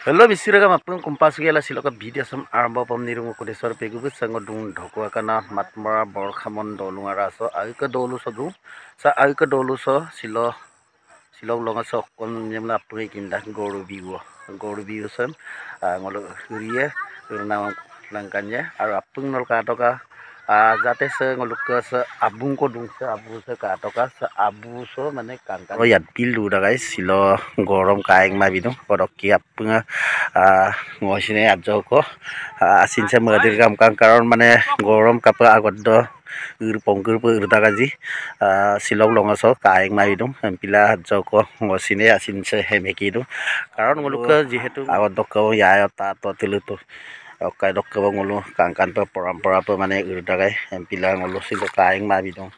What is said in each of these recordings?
Hello bisiraga mapung kumpas gela siloka video sam aramba pamnirung kodesor pegubu sango dung dhokwa kana matmara borkhamon dolunga raso aika dolu so du sa aika dolu so silong longa so kon nyemla apri kinda goru biu sam ngolo riye na langkanya ar apung nol ka toka jate se ngoluk se abung ko dung se abu se ka toka se abu so mane kangkan oh yat bilu da guys silo gorom kaeng ma bidung kodok ki apung ngosine ajo ko asin se madir kam kang karon mane gorom kapa agot do pongkur urda gaji silong longa so kaeng ma bidung pila ajo ko ngosine asin se hemeki du karon ngoluk jihetu agot dok ko ya ta to tilutu okai dok ko ngulu kangkan pe parampara pe mane urda gai pila ngulu silo kaeng ma bidung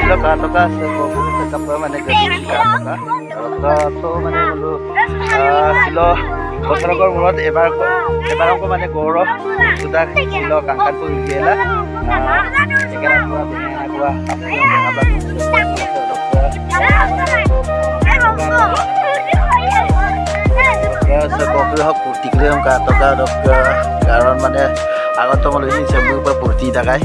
silo ka toka se kobu se kapa mane gadi ka toka to mane ngulu silo bosorokor murot ebar ko mane goro sudah silo kangkan ko gela ekara ko abua ya se kobu hok purti krem ka toka dok karon mane agot to ngulu ini sembu pa purti dakai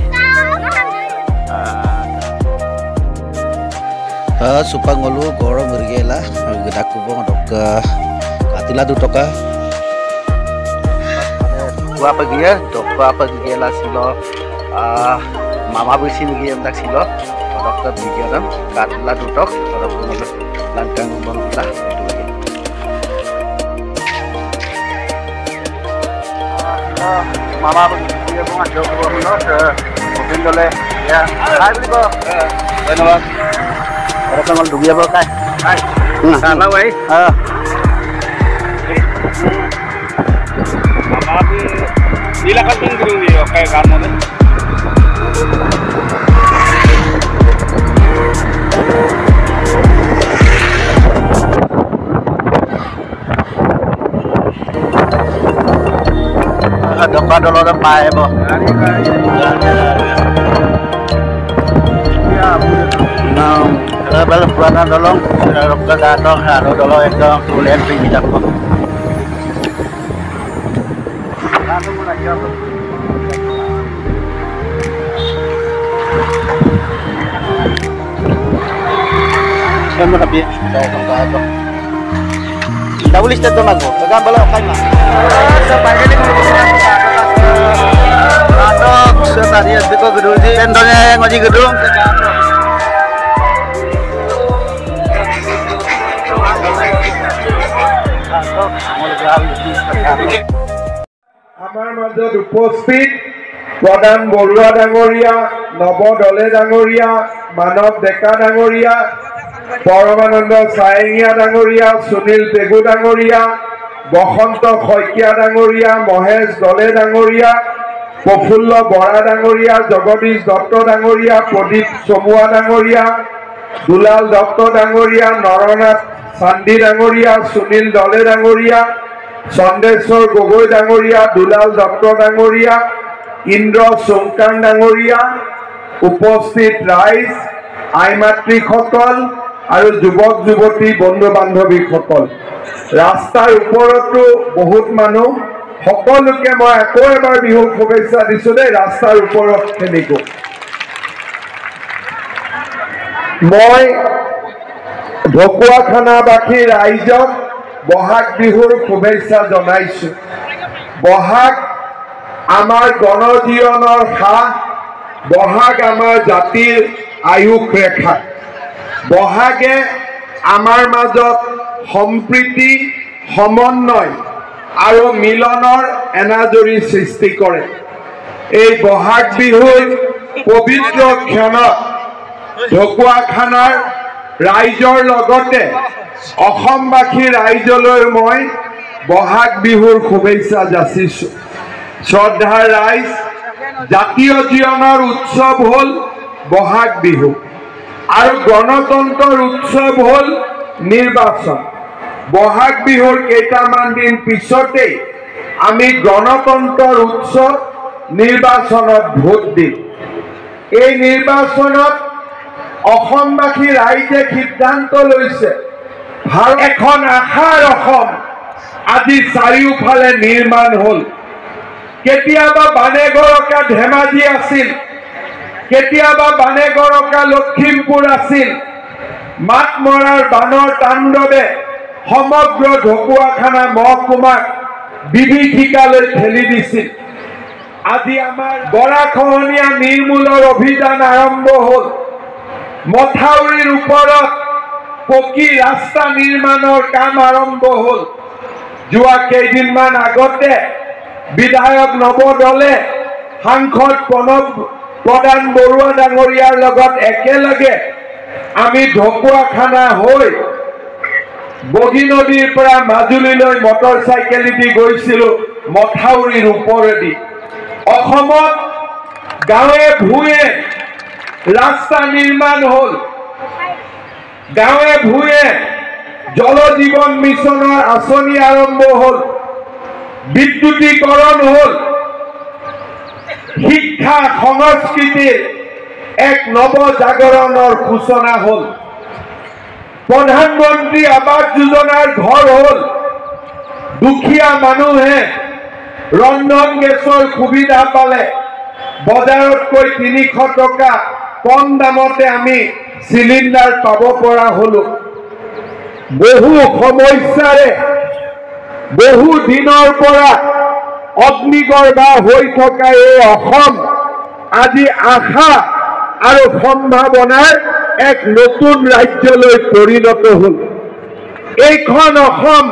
supang ngolu goro murgela gedak kubong dok katila du toka gua pergi ya dok apa gela silo mama besin gi endak silo dok ke video dam katila du tok dok ngolu langkang bonta itu lagi mama besin ya bunga jok ko no mungkin dole ya hai bro धन्यवाद orang tanggal dugia berkai salah wei mama bi dilakan tunggu ni okay kamu ni ada pada orang pae bo bal purana dolong rokka datang haro dolo ekdom tulen pingi dakko lalu mulai jam semua tapi saya tunggu aja double list itu mago pegang bala kai mah sampai ini kalau setari itu kok gedung sih tendolnya yang ngaji gedung আমাৰ মাজত উপস্থিত প্ৰধান বৰুৱা ডাঙৰীয়া নৱ দলে ডাঙৰীয়া মানৱ ডেকা ডাঙৰীয়া পৰমানন্দ চাইঙীয়া ডাঙৰীয়া সুনীল পেগু ডাঙৰীয়া বসন্ত শইকীয়া ডাঙৰীয়া মহেশ দলে ডাঙৰীয়া প্ৰফুল্ল বৰা ডাঙৰীয়া জগদীশ দত্ত ডাঙৰীয়া প্ৰদীপ চমুৱা ডাঙৰীয়া দুলাল দত্ত ডাঙৰীয়া নৰনাথ চান্দি ডাঙৰীয়া সুনীল দলে ডাঙৰীয়া চন্দেশ্বৰ গগৈ ডাঙৰীয়া দুলাল দত্ত ডাঙৰীয়া ইন্দ্ৰ চৌকাং ডাঙৰীয়া উপস্থিত ৰাইজ আইমাতৃসকল আৰু যুৱক যুৱতী বন্ধু বান্ধৱীসকল ৰাস্তাৰ ওপৰতো বহুত মানুহ সকলোকে মই আকৌ এবাৰ বিহুৰ শুভেচ্ছা দিছো দেই ৰাস্তাৰ ওপৰত খেলিব মই ঢকুৱাখানাবাসী ৰাইজক বহাগ বিহুৰ শুভেচ্ছা জনাইছো বহাগ আমাৰ গণজীৱনৰ সাহ বহাগ আমাৰ জাতিৰ আয়ুস ৰেখা বহাগে আমাৰ মাজত সম্প্ৰীতি সমন্বয় আৰু মিলনৰ এনাজৰী সৃষ্টি কৰে এই বহাগ বিহুৰ পবিত্ৰ ক্ষণত ঢকুৱাখানাৰ ৰাইজৰ লগতে অসমবাসী ৰাইজলৈ মই বহাগ বিহুৰ শুভেচ্ছা যাচিছোঁ। শ্ৰদ্ধাৰ ৰাইজ, জাতীয় জীৱনৰ উৎসৱ হ'ল বহাগ বিহু আৰু গণতন্ত্ৰৰ উৎসৱ হ'ল নিৰ্বাচন। বহাগ বিহুৰ কেইটামান দিন পিছতেই আমি গণতন্ত্ৰৰ উৎসৱ নিৰ্বাচনত ভোট দিম। এই নিৰ্বাচনত অসমবাসী ৰাইজে সিদ্ধান্ত লৈছে ভাৰত এখন আশাৰ অসম আজি চাৰিওফালে নিৰ্মাণ হ'ল। কেতিয়াবা বানেগৰকা ধেমাজি আছিল, কেতিয়াবা বানেগৰকা লখিমপুৰ আছিল। মাত মৰাৰ বানৰ তাণ্ডৱে সমগ্ৰ ঢকুৱাখানা মহকুমাক বিভীষিকালৈ ঠেলি দিছিল। আজি আমাৰ গৰাখহনীয়া নিৰ্মূলৰ অভিযান আৰম্ভ হ'ল। মথাউৰিৰ ওপৰত পকী ৰাস্তা নিৰ্মাণৰ কাম আৰম্ভ হ'ল। যোৱা কেইদিনমান আগতে বিধায়ক নৱদলে সাংসদ প্ৰদান বৰুৱা ডাঙৰীয়াৰ লগত একেলগে আমি ঢকুৱাখানা হৈ বগী নদীৰ পৰা মাজুলীলৈ মটৰ চাইকেলেদি গৈছিলোঁ মথাউৰিৰ ওপৰেদি। অসমত গাঁৱে ভূঞে ৰাস্তা নিৰ্মাণ হ'ল, গাঁৱে ভূঞে জল জীৱন মিছনৰ আঁচনি আৰম্ভ হ'ল, বিদ্যুতীকৰণ হ'ল, শিক্ষা সংস্কৃতিৰ এক নৱজাগৰণৰ সূচনা হ'ল, প্ৰধানমন্ত্ৰী আৱাস যোজনাৰ ঘৰ হ'ল, দুখীয়া মানুহে ৰন্ধন গেছৰ সুবিধা পালে, বজাৰতকৈ ৩০০ টকা কম দামতে আমি চিলিণ্ডাৰ পাব পৰা হলো। বহু সমস্যাৰে বহু দিনৰ পৰা অগ্নিগৰ্ভা হৈ থকা এই অসম আজি আশা আৰু সম্ভাৱনাৰ এক নতুন ৰাজ্যলৈ পৰিণত হ'ল। এইখন অসম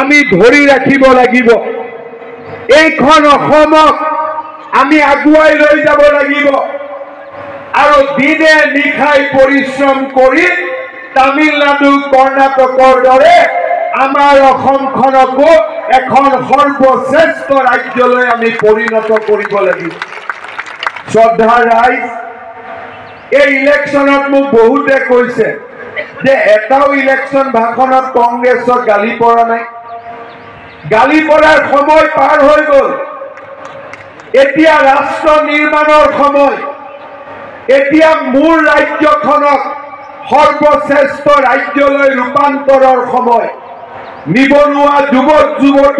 আমি ধৰি ৰাখিব লাগিব। এইখন অসমক আমি আগুৱাই লৈ যাব লাগিব আৰু দিনে নিশাই পৰিশ্ৰম কৰি তামিলনাডু কৰ্ণাটকৰ দৰে আমাৰ অসমখনকো এখন সৰ্বশ্ৰেষ্ঠ ৰাজ্যলৈ আমি পৰিণত কৰিব লাগিব। শ্ৰদ্ধাৰ ৰাইজ, এই ইলেকশ্যনত মোক বহুতে কৈছে যে এটাও ইলেকশ্যন ভাষণত কংগ্ৰেছক গালি পৰা নাই। গালি পৰাৰ সময় পাৰ হৈ গ'ল। এতিয়া ৰাষ্ট্ৰ নিৰ্মাণৰ সময়। এতিয়া মোৰ ৰাজ্যখনক সৰ্বশ্ৰেষ্ঠ ৰাজ্যলৈ ৰূপান্তৰৰ সময়। নিবনুৱা যুৱক যুৱতী